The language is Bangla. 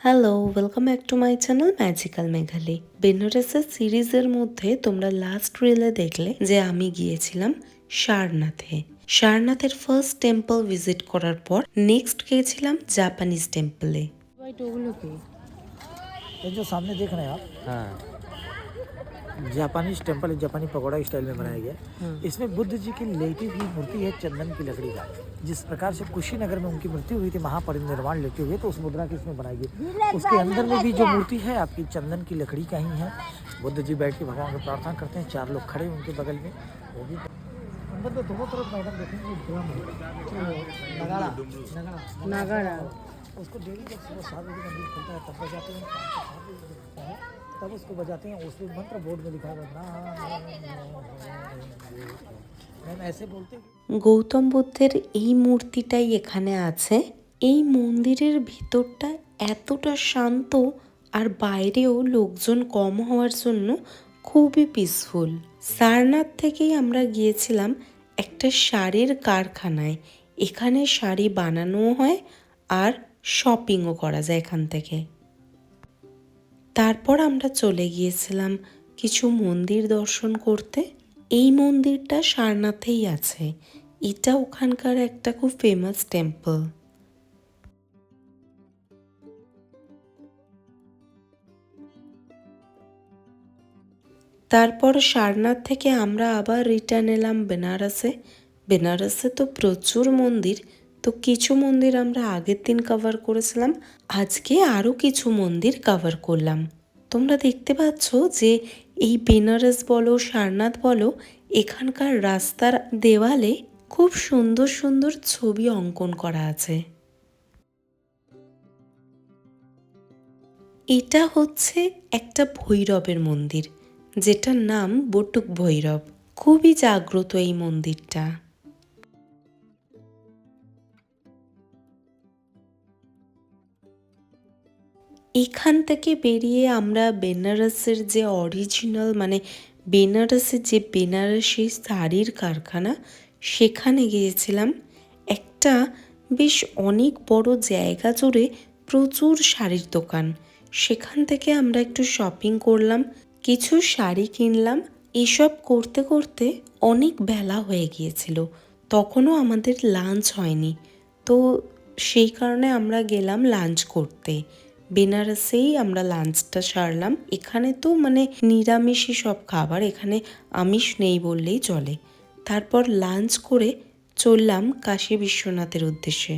Hello, welcome back to my channel magical Meghali. বেনারসের সিরিজের মধ্যে তোমরা লাস্ট রিলে দেখলে যে আমি গিয়েছিলাম সারনাথে। সারনাথের ফার্স্ট টেম্পল ভিজিট করার পর নেক্সট গিয়েছিলাম জাপানিজ টেম্পলে। ये जो सामने देख रहे हैं आप, हाँ, जापानीज टेम्पल, जापानी पगोड़ा स्टाइल में बनाया गया। इसमें बुद्ध जी की लेटी हुई मूर्ति है चंदन की लकड़ी का। जिस प्रकार से कुशीनगर में उनकी मृत्यु हुई थी महापरिनिर्वाण लेते हुए, तो उस मुद्रा की इसमें बनाई गई। उसके अंदर में भी जो मूर्ति है आपकी चंदन की लकड़ी का ही है। बुद्ध जी बैठ के भगवान को प्रार्थना करते हैं, 4 लोग खड़े उनके बगल में। वो भी अंदर में दोनों तरफ मैडम देखेंगे ड्रम है, नगाड़ा नगाड़ा उसको डेली जब सुबह 7 बजे मंदिर खुलता है तब बजाते हैं, तब उसको बजाते हैं। उसमें मंत्र बोर्ड में लिखा हुआ मैम ऐसे बोलते हैं। গৌতম বুদ্ধের এই মূর্তিটাই এখানে আছে। এই মন্দিরের ভিতরটা এতটা শান্ত আর বাইরেও লোকজন কম হওয়ার জন্য খুবই পিসফুল। সারনাথ থেকেই আমরা গিয়েছিলাম একটা শাড়ির কারখানায়। এখানে শাড়ি বানানোও হয় আর শপিংও করা যায় এখান থেকে। তারপর আমরা চলে গিয়েছিলাম কিছু মন্দির দর্শন করতে। এই মন্দিরটা সারনাথেই আছে। এটা ওখানকার একটা খুব ফেমাস টেম্পল। তারপর সারনাথ থেকে আমরা আবার রিটার্ন এলাম বেনারসে। বেনারসে তো প্রচুর মন্দির, তো কিছু মন্দির আমরা আগের দিন কভার করেছিলাম, আজকে আরও কিছু মন্দির কভার করলাম। তোমরা দেখতে পাচ্ছ যে এই বেনারস বলো সারনাথ বলো, এখানকার রাস্তার দেওয়ালে খুব সুন্দর সুন্দর ছবি অঙ্কন করা আছে। এটা হচ্ছে একটা ভৈরবের মন্দির, যেটার নাম বটুক ভৈরব। খুবই জাগ্রত এই মন্দিরটা। এখান থেকে বেরিয়ে আমরা বেনারসের যে অরিজিনাল বেনারসের যে বেনারসি শাড়ির কারখানা সেখানে গিয়েছিলাম। একটা বেশ অনেক বড় জায়গা জুড়ে প্রচুর শাড়ির দোকান। সেখান থেকে আমরা একটু শপিং করলাম, কিছু শাড়ি কিনলাম। এসব করতে করতে অনেক বেলা হয়ে গিয়েছিল, তখনও আমাদের লাঞ্চ হয়নি, তো সেই কারণে আমরা গেলাম লাঞ্চ করতে। বেনারসেই আমরা লাঞ্চটা সারলাম। এখানে তো নিরামিষই সব খাবার, এখানে আমিষ নেই বললেই চলে। তারপর লাঞ্চ করে চললাম কাশী বিশ্বনাথের উদ্দেশ্যে।